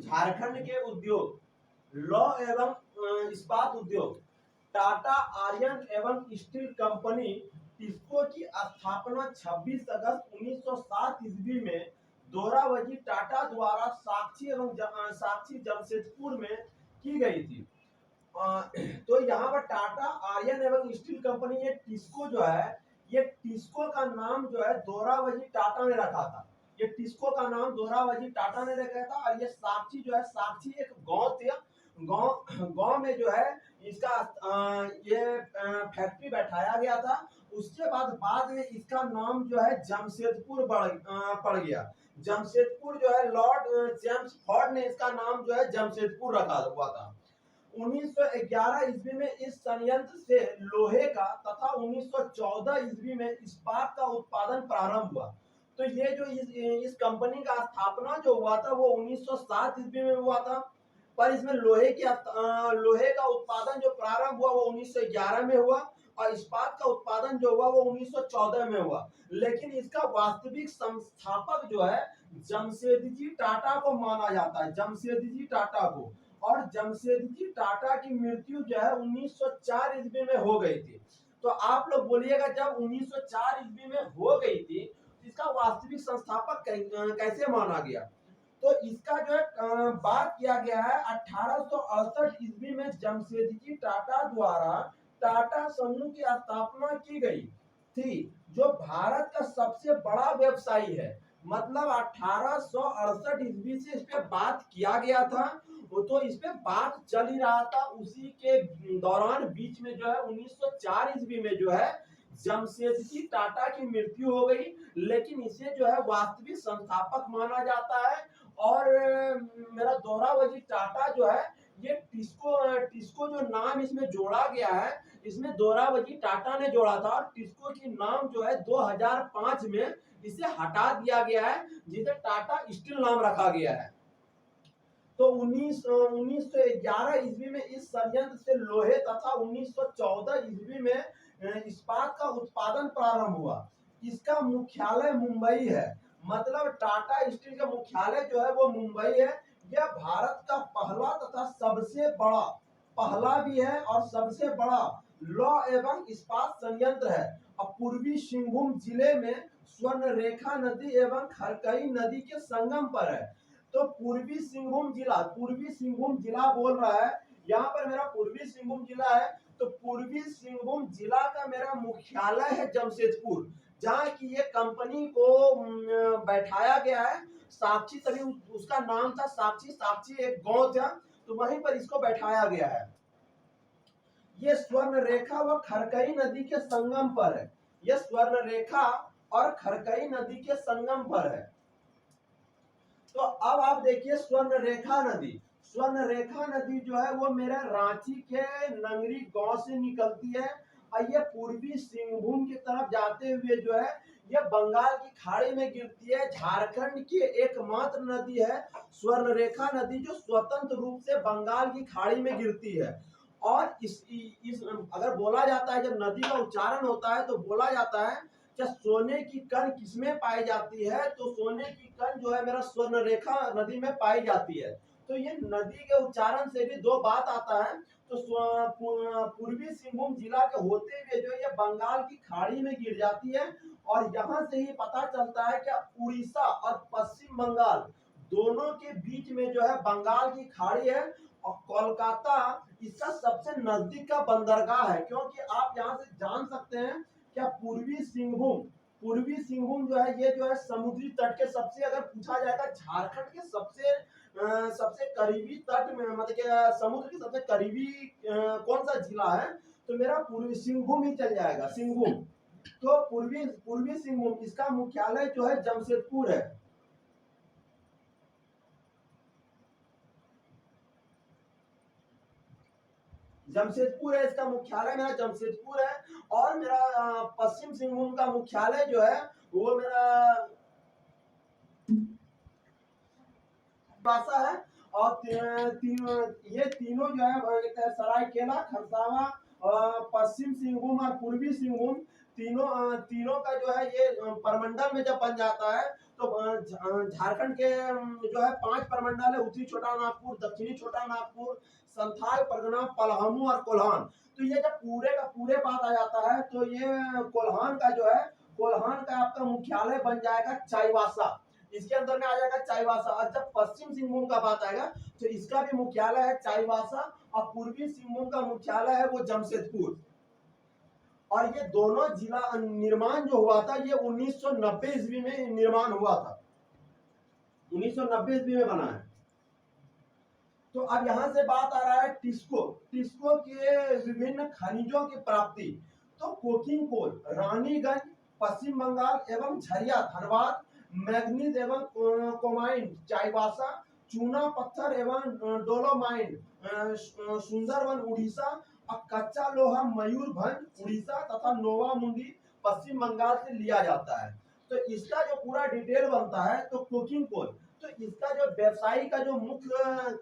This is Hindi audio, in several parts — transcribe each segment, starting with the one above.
झारखंड के उद्योग लौ एवं इस्पात उद्योग टाटा आयरन एवं स्टील कंपनी टिस्को की स्थापना 26 अगस्त 1907 ईस्वी में दोराबजी टाटा द्वारा साक्षी जमशेदपुर में की गई थी। तो यहाँ पर टाटा आयरन एवं स्टील कंपनी, ये टिस्को जो है, ये टिस्को का नाम जो है दोराबजी टाटा ने रखा था। ये टिस्को का नाम दोराबजी टाटा ने रखा था। और ये साक्षी जो है, साक्षी एक गांव थे, गांव में जो है इसका ये फैक्ट्री बैठाया गया था। उसके बाद में इसका नाम जो है जमशेदपुर पड़ गया। जमशेदपुर जो है लॉर्ड जेम्स फोर्ड ने इसका नाम जो है जमशेदपुर रखा हुआ था। 1911 ईस्वी में इस संयंत्र से लोहे का तथा 1914 ईस्वी में इस्पात का उत्पादन प्रारंभ हुआ। तो ये जो इस कंपनी का स्थापना जो हुआ था वो 1907 ईस्वी में हुआ था, पर इसमें लोहे का उत्पादन जो प्रारंभ हुआ वो 1911 में हुआ, और इस्पात का उत्पादन जो हुआ वो 1914 में हुआ। लेकिन इसका वास्तविक संस्थापक जो है जमशेदजी टाटा को माना जाता है, जमशेदजी टाटा को। और जमशेदजी टाटा की मृत्यु जो है 1904 ईस्वी में हो गई थी। तो आप लोग बोलिएगा, जब 1904 ईस्वी में हो गई थी तो इसका वास्तविक संस्थापक कैसे माना गया? तो इसका जो है बात किया गया है 1868 ईस्वी में जमशेदजी टाटा द्वारा टाटा समूह की स्थापना की गई थी, जो भारत का सबसे बड़ा व्यवसायी है। मतलब 1868 ईस्वी से इस पे बात किया गया था, तो इस पे बात चल ही रहा था। उसी के दौरान बीच में जो है 1904 ईस्वी में जो है जमशेदजी टाटा की मृत्यु हो गई। लेकिन इसे जो है वास्तविक संस्थापक माना जाता है। और मेरा दोराबजी टाटा जो है, ये टिस्को जो नाम इसमें जोड़ा गया है, इसमें दोराबजी टाटा ने जोड़ा था। और टिस्को की नाम जो है 2005 में इसे हटा दिया गया है, जिसे टाटा स्टील नाम रखा गया है। तो 1911 ईस्वी में इस संयंत्र से लोहे तथा 1914 ईस्वी में इस्पात का उत्पादन प्रारंभ हुआ। इसका मुख्यालय मुंबई है। मतलब टाटा स्टील का मुख्यालय जो है वो मुंबई है। यह भारत का पहला तथा सबसे बड़ा, पहला भी है और सबसे बड़ा लौ एवं इस्पात संयंत्र है। और पूर्वी सिंहभूम जिले में स्वर्णरेखा नदी एवं खरकई नदी के संगम पर है। तो पूर्वी सिंहभूम जिला बोल रहा है, यहाँ पर मेरा पूर्वी सिंहभूम जिला है। तो पूर्वी सिंहभूम जिला का मेरा मुख्यालय है जमशेदपुर, जहाँ की ये कंपनी को बैठाया गया है। साक्षी, तभी उसका नाम था साक्षी, साक्षी एक गांव था, तो वहीं पर इसको बैठाया गया है। ये स्वर्ण रेखा व खरकई नदी के संगम पर है। यह स्वर्ण रेखा और खरकई नदी के संगम पर है। तो अब आप देखिए स्वर्ण रेखा नदी जो है वो मेरे रांची के नंगरी गांव से निकलती है। और ये पूर्वी सिंहभूम की तरफ जाते हुए जो है ये बंगाल की खाड़ी में गिरती है। झारखंड की एकमात्र नदी है स्वर्ण रेखा नदी, जो स्वतंत्र रूप से बंगाल की खाड़ी में गिरती है। और इस अगर बोला जाता है, जब नदी का उच्चारण होता है तो बोला जाता है क्या सोने की कण किसमें पाई जाती है? तो सोने की कण जो है मेरा स्वर्ण रेखा नदी में पाई जाती है। तो ये नदी के उच्चारण से भी दो बात आता है। तो पूर्वी सिंहभूम जिला के होते हुए जो ये बंगाल की खाड़ी में गिर जाती है। और यहाँ से ही पता चलता है कि उड़ीसा और पश्चिम बंगाल दोनों के बीच में जो है बंगाल की खाड़ी है। और कोलकाता इसका सबसे नजदीक का बंदरगाह है, क्योंकि आप यहाँ से जान सकते हैं क्या पूर्वी सिंहभूम जो है ये जो है समुद्री तट के सबसे, अगर पूछा जाएगा झारखंड के सबसे करीबी तट में, मतलब कि समुद्र के सबसे करीबी कौन सा जिला है? तो मेरा पूर्वी सिंहभूम ही चल जाएगा, सिंहभूम। तो पूर्वी सिंहभूम, इसका मुख्यालय जो है जमशेदपुर है। जमशेदपुर है इसका मुख्यालय, मेरा जमशेदपुर है। और मेरा पश्चिम सिंहभूम का मुख्यालय जो है वो मेरा भाषा है। और ये तीनों जो है सरायकेला, खरसावा, पश्चिम सिंहभूम और पूर्वी सिंहभूम, तीनों का जो है ये परमंडल में जब बन जाता है तो झारखंड के जो है 5 प्रमंडल है, उत्तरी छोटा नागपुर, दक्षिणी छोटा नागपुर, संथाल परगना, पलामू और कोल्हान। तो ये जब पूरे का पूरे बात आ जाता है तो ये कोल्हान का जो है, कोल्हान का आपका मुख्यालय बन जाएगा चाईबासा, इसके अंदर में आ जाएगा चाईबासा। और जब पश्चिम सिंहभूम का बात आएगा तो इसका भी मुख्यालय है चाईबासा और पूर्वी सिंहभूम का मुख्यालय है वो जमशेदपुर। और ये दोनों जिला निर्माण जो हुआ था ये 1990 ईस्वी में निर्माण हुआ था, 1990 ईस्वी में बना है। तो अब यहां से बात आ रहा है टिस्को, टिस्को के विभिन्न खनिजों की प्राप्ति। तो कोकिंग कोल रानीगंज, पश्चिम बंगाल एवं झरिया धनबाद, मैग्नीज एवं कोमाइन चाईबासा, चूना पत्थर एवं डोलोमाइन सुंदरवन उड़ीसा, और कच्चा लोहा मयूरभंज उड़ीसा तथा नोवा मुंडी पश्चिम बंगाल से लिया जाता है। तो इसका जो पूरा डिटेल बनता है तो कोकिंग कोल, तो इसका जो व्यवसायी का जो मुख्य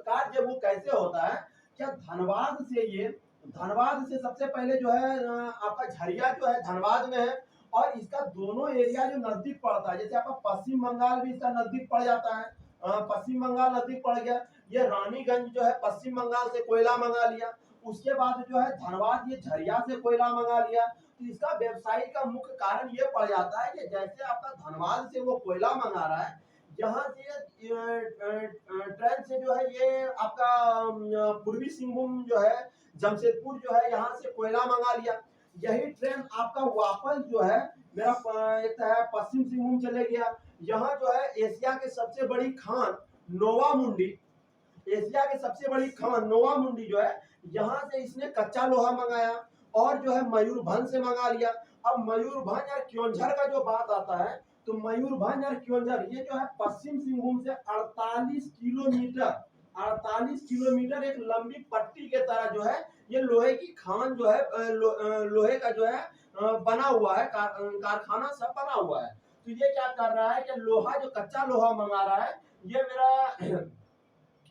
कार्य वो कैसे होता है, क्या धनबाद से ये, धनबाद से सबसे पहले जो है आपका झरिया जो है धनबाद में है, और इसका दोनों एरिया जो नजदीक पड़ता है, जैसे आपका पश्चिम बंगाल भी इसका नजदीक पड़ जाता है, पश्चिम बंगाल नजदीक पड़ गया। ये रानीगंज जो है पश्चिम बंगाल से कोयला मंगा लिया, उसके बाद जो है धनबाद ये झरिया से कोयला मंगा लिया। तो इसका व्यवसायी का मुख्य कारण ये पड़ जाता है कि जैसे आपका धनबाद से वो कोयला मंगा रहा है, यहाँ से ट्रेन से जो है ये आपका पूर्वी सिंहभूम जो है जमशेदपुर जो है यहाँ से कोयला मंगा लिया, यही ट्रेन आपका वापस जो है मेरा पश्चिम सिंहभूम चले गया। यहाँ जो है एशिया के सबसे बड़ी खान नोवा मुंडी, एशिया की सबसे बड़ी खान नोवा मुंडी जो है यहाँ से इसने कच्चा लोहा मंगाया और जो है मयूरभंज से मंगा लिया। अब मयूरभंज और क्योंझर का जो बात आता है तो मयूरभंज और क्योंझर ये जो है पश्चिम सिंहभूम से 48 किलोमीटर, 48 किलोमीटर एक लंबी पट्टी के तरह जो है ये लोहे की खान जो है लोहे का जो है बना हुआ है, कारखाना सब बना हुआ है। तो ये क्या कर रहा है कि लोहा जो कच्चा लोहा मंगा रहा है ये मेरा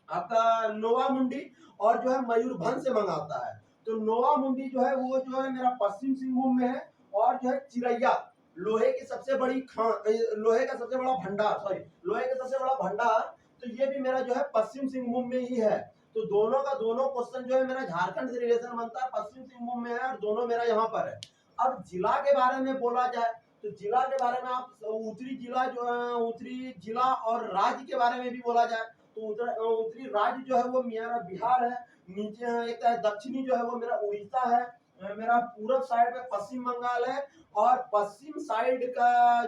आपका नोवा मुंडी और जो है मयूरभंज से मंगाता है। तो नोवा मुंडी जो है वो जो है मेरा पश्चिम सिंहभूम में है, और जो है चिरैया लोहे की सबसे बड़ी खान, लोहे का सबसे बड़ा भंडार, सॉरी लोहे का सबसे बड़ा भंडार, तो ये भी मेरा जो है पश्चिम सिंहभूम में ही है। तो दोनों का दोनों क्वेश्चन जो है मेरा झारखंड से रिलेशन बनता है, पश्चिम सिंहभूम में है और दोनों मेरा यहाँ पर है। अब जिला के बारे में बोला जाए तो जिला के बारे में आप उत्तरी जिला जो है, उत्तरी जिला और राज्य के बारे में भी बोला जाए तो उत्तरी राज्य जो है वो मेरा बिहार है, नीचे एक दक्षिणी जो है वो मेरा उड़ीसा है, मेरा पूरब साइड में पश्चिम बंगाल है, और पश्चिम साइड का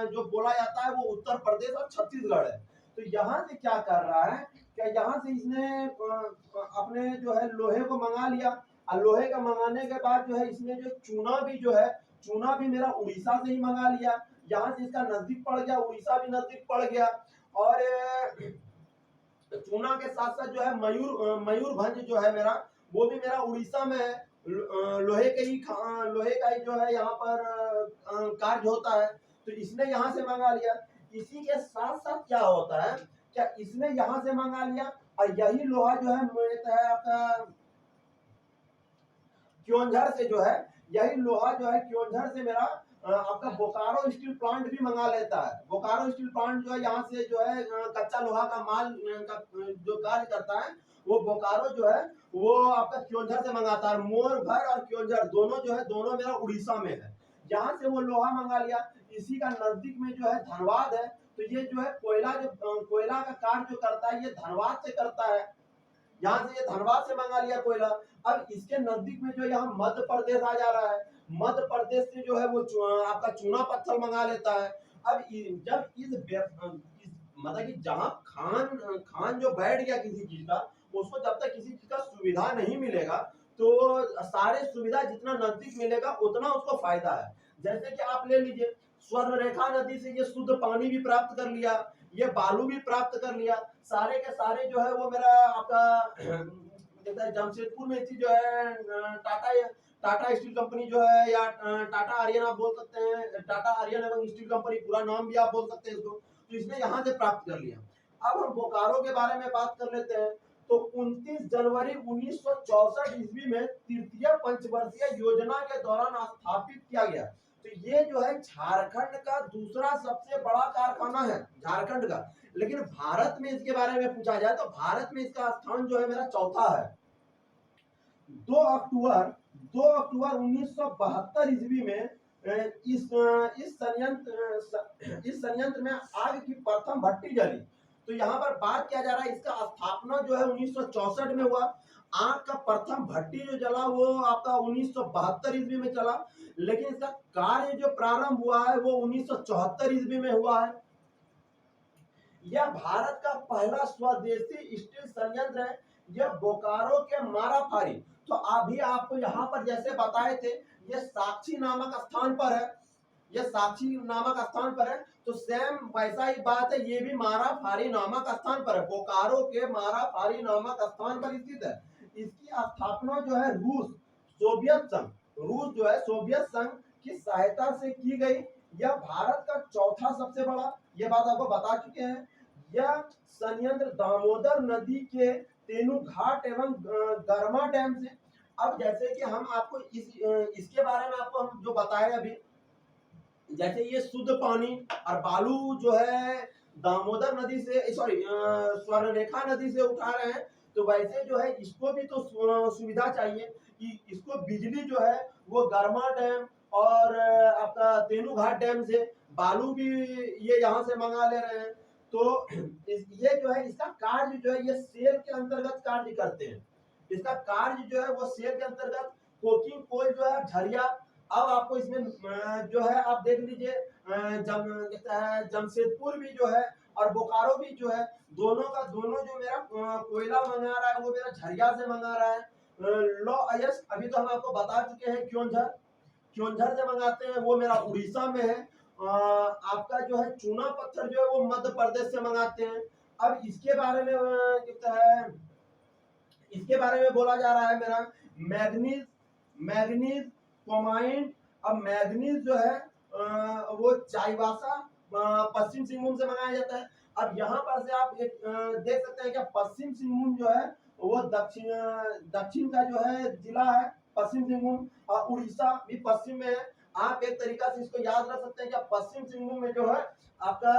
जो बोला जाता है वो उत्तर प्रदेश और छत्तीसगढ़ है। तो यहाँ से क्या कर रहा है, क्या यहाँ से इसने अपने जो है लोहे को मंगा लिया, और लोहे का मंगाने के बाद जो है इसने जो चूना भी जो है, चूना भी मेरा उड़ीसा से ही मंगा लिया, यहाँ से इसका नजदीक पड़ गया, उड़ीसा भी नजदीक पड़ गया। और चूना के साथ साथ जो है मयूरभंज जो है मेरा वो भी मेरा उड़ीसा में है, लोहे का ही जो है यहाँ पर कार्य होता है, तो इसने यहाँ से मंगा लिया। इसी के साथ साथ क्या होता है, क्या इसने यहाँ से मंगा लिया और यही लोहा जो है आपका क्योंझर से जो है, यही लोहा जो है क्योंझर से मेरा आपका बोकारो स्टील प्लांट भी मंगा लेता है। बोकारो स्टील प्लांट जो है यहाँ से जो है कच्चा लोहा का माल का जो कार्य करता है वो बोकारो जो है वो आपका क्योंझर से मंगाता है। मोरभर और क्योंझर दोनों जो है दोनों मेरा उड़ीसा में है, यहाँ से वो लोहा मंगा लिया। इसी का नजदीक में जो है धनबाद है, तो ये जो है कोयला का कार्य जो करता है ये धनबाद से करता है, यहाँ से ये धनबाद से मंगा लिया कोयला। अब इसके नजदीक में जो यहाँ मध्य प्रदेश आ जा रहा है, मध्य प्रदेश से जो है वो आपका चूना पत्थर मंगा लेता है। अब जब इस मतलब कि जहाँ खान जो बैठ गया किसी चीज का, उसको जब तक किसी चीज का सुविधा नहीं मिलेगा तो सारे सुविधा जितना नजदीक मिलेगा उतना उसको फायदा है। जैसे कि आप ले लीजिए स्वर्ण रेखा नदी से ये शुद्ध पानी भी प्राप्त कर लिया, ये बालू भी प्राप्त कर लिया, सारे के सारे जो है वो मेरा आपका जमशेदपुर में इसी जो है टाटा स्टील कंपनी जो है, या टाटा आर्यन आप बोल सकते हैं, टाटा आर्यन एवं स्टील कंपनी पूरा नाम भी आप बोल सकते हैं इसको, तो इसने यहाँ से प्राप्त कर लिया। अब हम बोकारो के बारे में बात कर लेते हैं। तो 29 जनवरी 1964 ईस्वी में तृतीय पंचवर्षीय योजना के दौरान स्थापित किया गया। तो ये जो है झारखंड का दूसरा सबसे बड़ा कारखाना है झारखंड का। लेकिन भारत में इसके बारे में पूछा जाए तो भारत में इसका स्थान जो है मेरा चौथा है। 2 अक्टूबर 1972 ईस्वी में इस संयंत्र में आग की प्रथम भट्टी जली। तो यहाँ पर बात किया जा रहा है, इसका स्थापना जो है 1964 में हुआ। आग का प्रथम भट्टी जो जला वो आपका 1972 ईस्वी में चला, लेकिन इसका कार्य जो प्रारंभ हुआ है वो 1974 ईस्वी में हुआ है। यह भारत का पहला स्वदेशी स्टील संयंत्र है। यह बोकारो के माराफारी, तो अभी आपको यहाँ पर जैसे बताए थे, यह साक्षी नामक स्थान पर है। यह साक्षी नामक स्थान पर है, तो सेम वैसा ही बात है, ये भी माराफारी नामक स्थान पर है। बोकारो के माराफारी नामक स्थान पर स्थित है। इसकी स्थापना जो है रूस जो है सोवियत संघ की सहायता से की गई। यह भारत का चौथा सबसे बड़ा, ये बात आपको बता चुके हैं। यह संयंत्र दामोदर नदी के तेनू घाट एवं गरमा डैम से, अब जैसे कि हम आपको इसके बारे में आपको हम जो बताए अभी, जैसे ये शुद्ध पानी और बालू जो है दामोदर नदी से स्वर्णरेखा नदी से उठा रहे हैं, तो वैसे जो है इसको भी तो सुविधा चाहिए कि इसको बिजली जो है वो गरमा डैम और आपका तेनू घाट डैम से बालू भी ये यहाँ से मंगा ले रहे हैं। तो ये जो है इसका कार्य जो है ये सेल के अंतर्गत कार्य करते हैं। इसका कार्य जो है वो सेल के अंतर्गत कोकिंग कोल जो है झरिया। अब आपको इसमें जो है आप देख लीजिए, जमशेदपुर भी जो है और बोकारो भी जो है, दोनों जो मेरा कोयला मंगा रहा है वो मेरा झरिया से मंगा रहा है। लो अयस अभी तो हम आपको बता चुके हैं, क्योंझर से मंगाते हैं, वो मेरा उड़ीसा में है। आपका जो है चूना पत्थर जो है वो मध्य प्रदेश से मंगाते हैं। अब इसके बारे में बोला जा रहा है मेरा मैग्नीज क्रोमाइन। अब मैग्नीज जो है वो चाईबासा पश्चिम सिंहभूम से मंगाया जाता है। अब यहाँ पर से आप देख सकते हैं कि पश्चिम सिंहभूम जो है वो दक्षिण का जो है जिला है पश्चिम सिंहभूम, और उड़ीसा भी पश्चिम में है। आप एक तरीका से इसको याद रख सकते हैं कि पश्चिम सिंहभूम में जो है आपका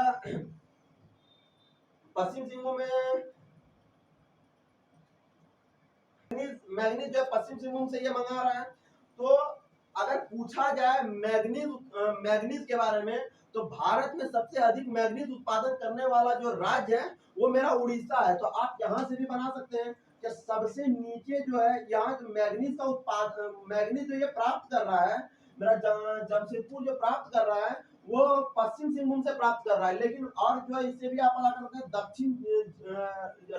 पश्चिम सिंहभूम में मैग्नीज जो है पश्चिम सिंहभूम से ये मंगा रहा है। तो अगर पूछा जाए मैग्नीज के बारे में, तो भारत में सबसे अधिक मैग्नीज उत्पादन करने वाला जो राज्य है वो मेरा उड़ीसा है। तो आप यहाँ से भी बना सकते हैं कि सबसे नीचे जो है यहाँ मैग्नीज का उत्पादन, मैग्नीज जो ये प्राप्त कर रहा है मेरा जमशेदपुर जो प्राप्त कर रहा है वो पश्चिम सिंहभूम से प्राप्त कर रहा है। लेकिन और जो है इससे भी आप पता कर सकते हैं, दक्षिण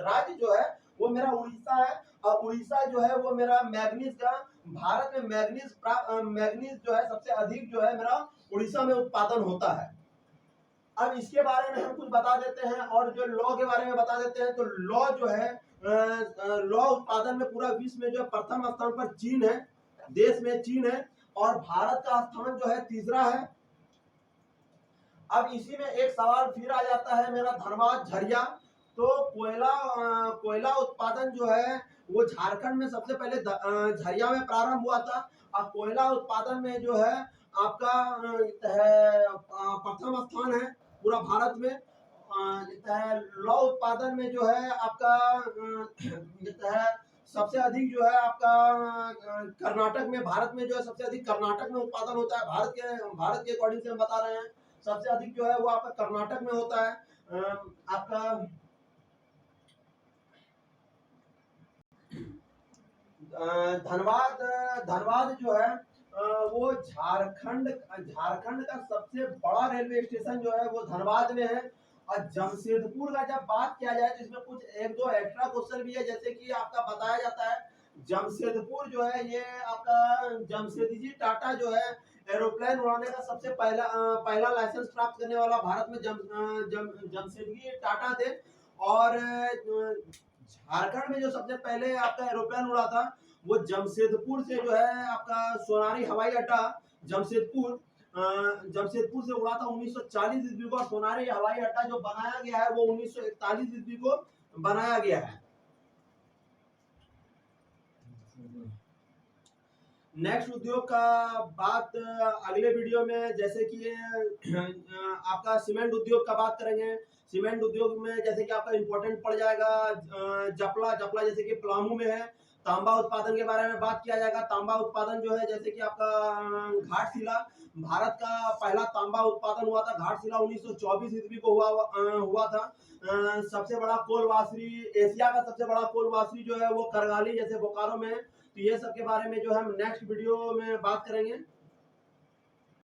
राज्य जो है वो मेरा उड़ीसा है। और उड़ीसा जो है वो मेरा मैग्नीज का, भारत में मैग्नीज जो है सबसे अधिक जो है मेरा उड़ीसा में उत्पादन होता है। अब इसके बारे में हम कुछ बता देते हैं और जो लौ के बारे में बता देते हैं। तो लौ जो है लौ उत्पादन में पूरा विश्व में जो प्रथम स्थान पर चीन है, देश में चीन है, और भारत का स्थान जो है तीसरा है। अब इसी में एक सवाल फिर आ जाता है मेरा धनबाद झरिया। तो कोयला उत्पादन जो है वो झारखंड में सबसे पहले झरिया में प्रारंभ हुआ था। और कोयला उत्पादन में जो है आपका प्रथम स्थान है पूरा भारत में। लौ उत्पादन में जो है आपका सबसे अधिक जो है आपका कर्नाटक में, भारत में जो है सबसे अधिक कर्नाटक में उत्पादन होता है। भारत के अकॉर्डिंग से हम बता रहे हैं, सबसे अधिक जो है वो आपका कर्नाटक में होता है। आपका धनबाद जो है वो झारखंड का सबसे बड़ा रेलवे स्टेशन जो है वो धनबाद में है। और जमशेदपुर का जब बात किया जाए तो इसमें कुछ एक दो एक्स्ट्रा क्वेश्चन भी है, जैसे कि आपका बताया जाता है जमशेदपुर जो है ये आपका जमशेदजी टाटा जो है एरोप्लेन उड़ाने का सबसे पहला लाइसेंस प्राप्त करने वाला भारत में जमशेदजी टाटा थे। और झारखंड में जो सबसे पहले आपका एरोप्लेन उड़ा था वो जमशेदपुर से जो है आपका सोनारी हवाई अड्डा जमशेदपुर से उड़ा था 1940 ईस्वी को। सोनारी हवाई अड्डा जो बनाया गया है वो 1941 ईस्वी को बनाया गया है। नेक्स्ट उद्योग का बात अगले वीडियो में, जैसे कि आपका सीमेंट उद्योग का बात करेंगे। सीमेंट उद्योग में जैसे कि आपका इम्पोर्टेंट पड़ जाएगा जपला। जपला जैसे कि पलामू में है। तांबा उत्पादन के बारे में बात किया जाएगा। तांबा उत्पादन जो है जैसे कि आपका घाटशिला, भारत का पहला तांबा उत्पादन हुआ था घाटशिला 1924 ईस्वी को हुआ था। सबसे बड़ा कोल वासरी, एशिया का सबसे बड़ा कोल वासरी जो है वो करगाली जैसे बोकारो में है। तो ये सब के बारे में जो है हम नेक्स्ट वीडियो में बात करेंगे।